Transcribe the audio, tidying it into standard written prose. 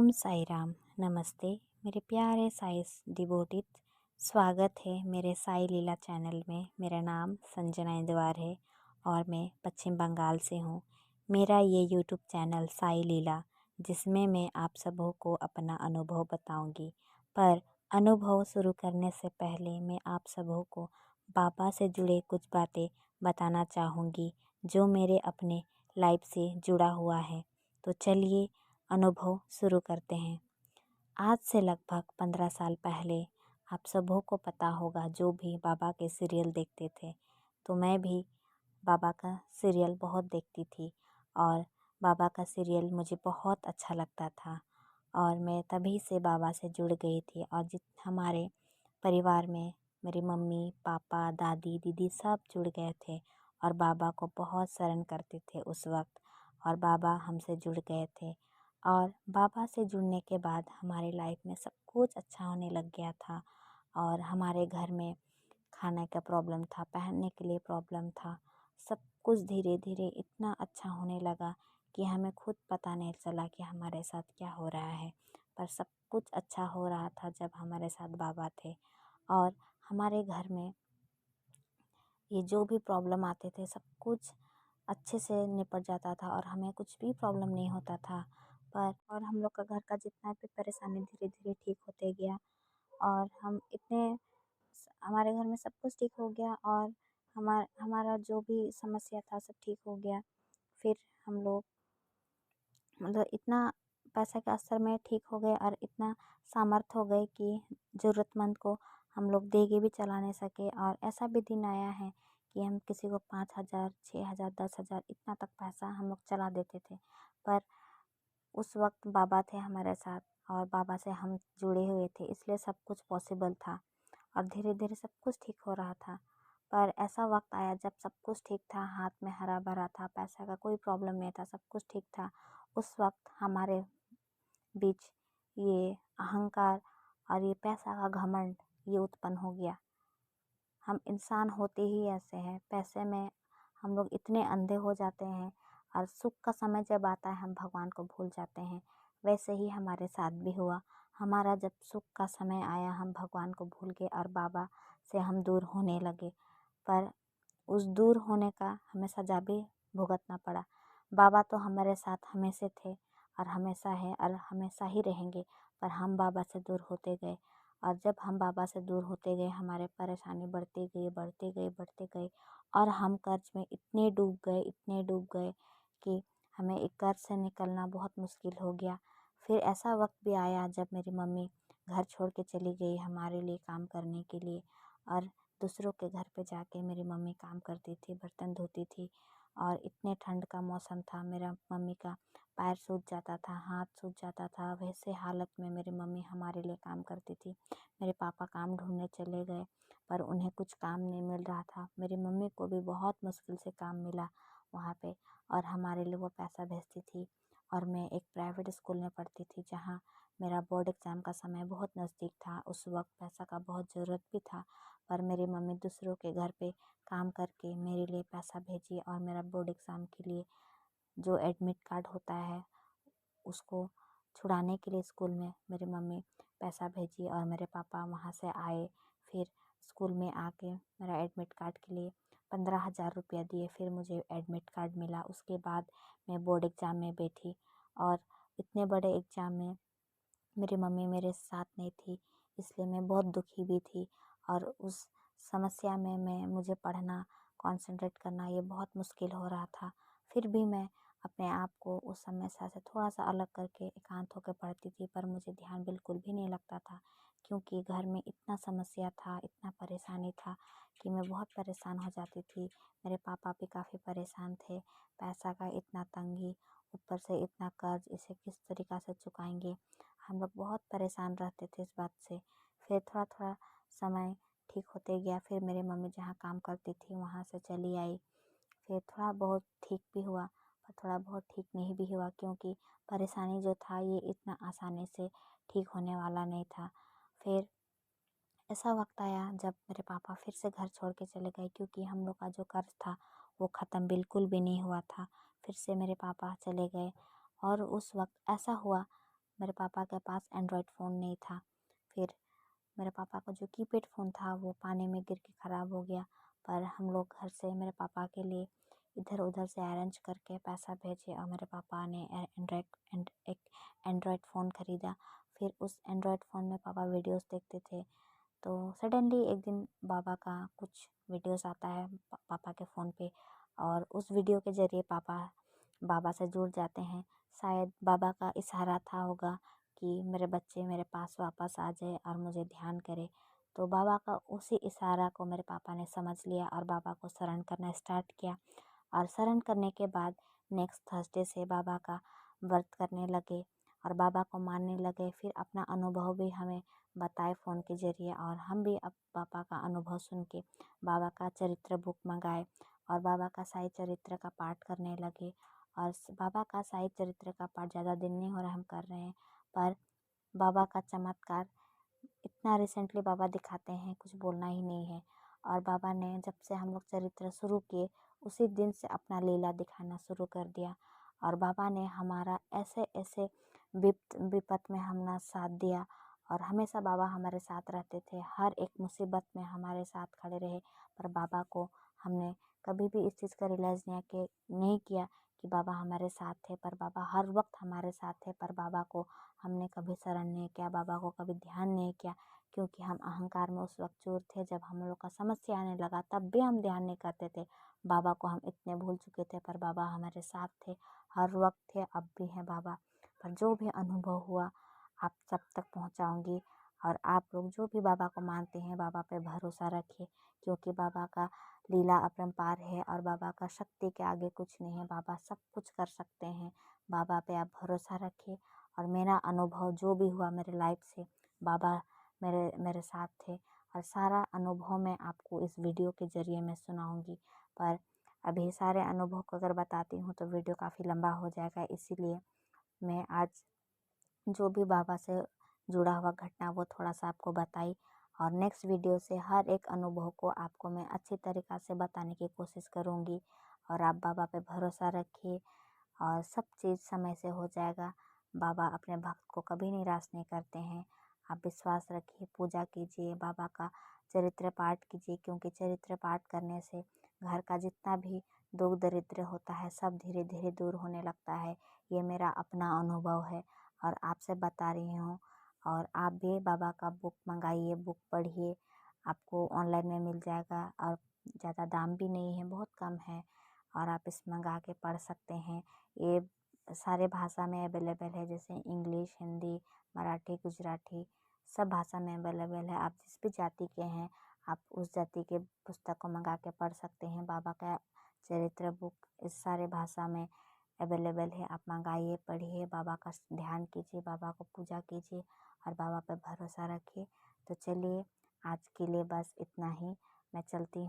ओम साई राम। नमस्ते मेरे प्यारे साई डिवोटित। स्वागत है मेरे साई लीला चैनल में। मेरा नाम संजना इंदवार है और मैं पश्चिम बंगाल से हूँ। मेरा ये यूट्यूब चैनल साई लीला, जिसमें मैं आप सबों को अपना अनुभव बताऊंगी। पर अनुभव शुरू करने से पहले मैं आप सबों को बाबा से जुड़े कुछ बातें बताना चाहूँगी जो मेरे अपने लाइफ से जुड़ा हुआ है। तो चलिए अनुभव शुरू करते हैं। आज से लगभग 15 साल पहले आप सबों को पता होगा, जो भी बाबा के सीरियल देखते थे, तो मैं भी बाबा का सीरियल बहुत देखती थी और बाबा का सीरियल मुझे बहुत अच्छा लगता था और मैं तभी से बाबा से जुड़ गई थी। और हमारे परिवार में मेरी मम्मी पापा दादी दीदी सब जुड़ गए थे और बाबा को बहुत शरण करते थे उस वक्त, और बाबा हमसे जुड़ गए थे। और बाबा से जुड़ने के बाद हमारी लाइफ में सब कुछ अच्छा होने लग गया था और हमारे घर में खाने का प्रॉब्लम था, पहनने के लिए प्रॉब्लम था, सब कुछ धीरे धीरे इतना अच्छा होने लगा कि हमें खुद पता नहीं चला कि हमारे साथ क्या हो रहा है। पर सब कुछ अच्छा हो रहा था जब हमारे साथ बाबा थे। और हमारे घर में ये जो भी प्रॉब्लम आते थे सब कुछ अच्छे से निपट जाता था और हमें कुछ भी प्रॉब्लम नहीं होता था। पर और हम लोग का घर का जितना भी परेशानी धीरे धीरे ठीक होते गया और हम इतने हमारे घर में सब कुछ ठीक हो गया और हमारा जो भी समस्या था सब ठीक हो गया। फिर हम लोग मतलब इतना पैसा के असर में ठीक हो गए और इतना सामर्थ हो गए कि ज़रूरतमंद को हम लोग दे के भी चला नहीं सके। और ऐसा भी दिन आया है कि हम किसी को 5,000 6,000 10,000 इतना तक पैसा हम लोग चला देते थे। पर उस वक्त बाबा थे हमारे साथ और बाबा से हम जुड़े हुए थे, इसलिए सब कुछ पॉसिबल था और धीरे धीरे सब कुछ ठीक हो रहा था। पर ऐसा वक्त आया जब सब कुछ ठीक था, हाथ में हरा भरा था, पैसा का कोई प्रॉब्लम नहीं था, सब कुछ ठीक था। उस वक्त हमारे बीच ये अहंकार और ये पैसा का घमंड ये उत्पन्न हो गया। हम इंसान होते ही ऐसे हैं, पैसे में हम लोग इतने अंधे हो जाते हैं और सुख का समय जब आता है हम भगवान को भूल जाते हैं। वैसे ही हमारे साथ भी हुआ। हमारा जब सुख का समय आया हम भगवान को भूल गए और बाबा से हम दूर होने लगे। पर उस दूर होने का हमें सजा भी भुगतना पड़ा। बाबा तो हमारे साथ हमेशा थे और हमेशा है और हमेशा ही रहेंगे, पर हम बाबा से दूर होते गए। और जब हम बाबा से दूर होते गए हमारे परेशानी बढ़ते गई बढ़ते गई बढ़ते गई और हम कर्ज में इतने डूब गए कि हमें एक कर्ज से निकलना बहुत मुश्किल हो गया। फिर ऐसा वक्त भी आया जब मेरी मम्मी घर छोड़ के चली गई हमारे लिए काम करने के लिए, और दूसरों के घर पे जाके मेरी मम्मी काम करती थी, बर्तन धोती थी। और इतने ठंड का मौसम था, मेरा मम्मी का पैर सूज जाता था, हाथ सूज जाता था। वैसे हालत में मेरी मम्मी हमारे लिए काम करती थी। मेरे पापा काम ढूंढने चले गए पर उन्हें कुछ काम नहीं मिल रहा था। मेरी मम्मी को भी बहुत मुश्किल से काम मिला वहाँ पे और हमारे लिए वो पैसा भेजती थी। और मैं एक प्राइवेट स्कूल में पढ़ती थी जहाँ मेरा बोर्ड एग्ज़ाम का समय बहुत नज़दीक था। उस वक्त पैसा का बहुत ज़रूरत भी था, पर मेरी मम्मी दूसरों के घर पे काम करके मेरे लिए पैसा भेजी और मेरा बोर्ड एग्ज़ाम के लिए जो एडमिट कार्ड होता है उसको छुड़ाने के लिए स्कूल में मेरी मम्मी पैसा भेजी और मेरे पापा वहाँ से आए। फिर स्कूल में आके मेरा एडमिट कार्ड के लिए 15,000 रुपया दिए, फिर मुझे एडमिट कार्ड मिला। उसके बाद मैं बोर्ड एग्ज़ाम में बैठी और इतने बड़े एग्ज़ाम में मेरी मम्मी मेरे साथ नहीं थी, इसलिए मैं बहुत दुखी भी थी। और उस समस्या में मुझे पढ़ना कंसंट्रेट करना ये बहुत मुश्किल हो रहा था। फिर भी मैं अपने आप को उस समस्या से थोड़ा सा अलग करके एकांत होकर पढ़ती थी, पर मुझे ध्यान बिल्कुल भी नहीं लगता था क्योंकि घर में इतना समस्या था, इतना परेशानी था कि मैं बहुत परेशान हो जाती थी। मेरे पापा भी काफ़ी परेशान थे, पैसा का इतना तंगी, ऊपर से इतना कर्ज, इसे किस तरीक़ा से चुकाएंगे। हम लोग बहुत परेशान रहते थे इस बात से। फिर थोड़ा थोड़ा समय ठीक होते गया, फिर मेरी मम्मी जहाँ काम करती थी वहाँ से चली आई। फिर थोड़ा बहुत ठीक भी हुआ पर थोड़ा बहुत ठीक नहीं भी हुआ क्योंकि परेशानी जो था ये इतना आसानी से ठीक होने वाला नहीं था। फिर ऐसा वक्त आया जब मेरे पापा फिर से घर छोड़ के चले गए क्योंकि हम लोग का जो कर्ज था वो ख़त्म बिल्कुल भी नहीं हुआ था। फिर से मेरे पापा चले गए और उस वक्त ऐसा हुआ मेरे पापा के पास एंड्रॉयड फ़ोन नहीं था। फिर मेरे पापा का जो कीपैड फ़ोन था वो पानी में गिर के ख़राब हो गया। पर हम लोग घर से मेरे पापा के लिए इधर उधर से अरेंज करके पैसा भेजे और मेरे पापा ने एक एंड्रॉयड फ़ोन ख़रीदा। फिर उस एंड्रॉयड फ़ोन में पापा वीडियोस देखते थे। तो सडनली एक दिन बाबा का कुछ वीडियोस आता है पापा के फ़ोन पे, और उस वीडियो के ज़रिए पापा बाबा से जुड़ जाते हैं। शायद बाबा का इशारा था होगा कि मेरे बच्चे मेरे पास वापस आ जाए और मुझे ध्यान करे। तो बाबा का उसी इशारा को मेरे पापा ने समझ लिया और बाबा को शरण करना स्टार्ट किया। और शरण करने के बाद नेक्स्ट थर्सडे से बाबा का व्रत करने लगे और बाबा को मानने लगे। फिर अपना अनुभव भी हमें बताए फ़ोन के ज़रिए, और हम भी अब पापा का अनुभव सुन के बाबा का चरित्र बुक मंगाए और बाबा का साई चरित्र का पाठ करने लगे। और बाबा का साई चरित्र का पाठ ज़्यादा दिन नहीं हो रहा हम कर रहे हैं, पर बाबा का चमत्कार इतना रिसेंटली बाबा दिखाते हैं, कुछ बोलना ही नहीं है। और बाबा ने जब से हम लोग चरित्र शुरू किए उसी दिन से अपना लीला दिखाना शुरू कर दिया। और बाबा ने हमारा ऐसे ऐसे विपत में हमारा साथ दिया, और हमेशा बाबा हमारे साथ रहते थे। हर एक मुसीबत में हमारे साथ खड़े रहे। पर बाबा को हमने कभी भी इस चीज़ का रियलाइज़ नहीं किया कि बाबा हमारे साथ थे, पर बाबा हर वक्त हमारे साथ थे। पर बाबा को हमने कभी शरण नहीं किया, बाबा को कभी ध्यान नहीं किया, क्योंकि हम अहंकार में उस वक्त चूर थे। जब हम लोग का समस्या आने लगा तब भी हम ध्यान नहीं करते थे। बाबा को हम इतने भूल चुके थे, पर बाबा हमारे साथ थे, हर वक्त थे, अब भी हैं बाबा। पर जो भी अनुभव हुआ आप सब तक पहुंचाऊंगी। और आप लोग जो भी बाबा को मानते हैं बाबा पे भरोसा रखिए, क्योंकि बाबा का लीला अपरंपार है और बाबा का शक्ति के आगे कुछ नहीं है। बाबा सब कुछ कर सकते हैं। बाबा पे आप भरोसा रखिए। और मेरा अनुभव जो भी हुआ मेरे लाइफ से, बाबा मेरे साथ थे, और सारा अनुभव मैं आपको इस वीडियो के ज़रिए मैं सुनाऊंगी। पर अभी सारे अनुभव को अगर बताती हूँ तो वीडियो काफ़ी लंबा हो जाएगा, इसीलिए मैं आज जो भी बाबा से जुड़ा हुआ घटना वो थोड़ा सा आपको बताई। और नेक्स्ट वीडियो से हर एक अनुभव को आपको मैं अच्छी तरीक़ा से बताने की कोशिश करूँगी। और आप बाबा पे भरोसा रखिए और सब चीज़ समय से हो जाएगा। बाबा अपने भक्त को कभी निराश नहीं करते हैं। आप विश्वास रखिए, पूजा कीजिए, बाबा का चरित्र पाठ कीजिए, क्योंकि चरित्र पाठ करने से घर का जितना भी दुख दरिद्र होता है सब धीरे धीरे दूर होने लगता है। ये मेरा अपना अनुभव है और आपसे बता रही हूँ। और आप भी बाबा का बुक मंगाइए, बुक पढ़िए, आपको ऑनलाइन में मिल जाएगा और ज़्यादा दाम भी नहीं है, बहुत कम है, और आप इस मंगा के पढ़ सकते हैं। ये सारे भाषा में अवेलेबल है, जैसे इंग्लिश, हिंदी, मराठी, गुजराती, सब भाषा में अवेलेबल है। आप जिस भी जाति के हैं आप उस जाति के पुस्तक को मंगा के पढ़ सकते हैं। बाबा का चरित्र बुक इस सारे भाषा में अवेलेबल है। आप मंगाइए, पढ़िए, बाबा का ध्यान कीजिए, बाबा को पूजा कीजिए और बाबा पर भरोसा रखिए। तो चलिए आज के लिए बस इतना ही, मैं चलती हूँ।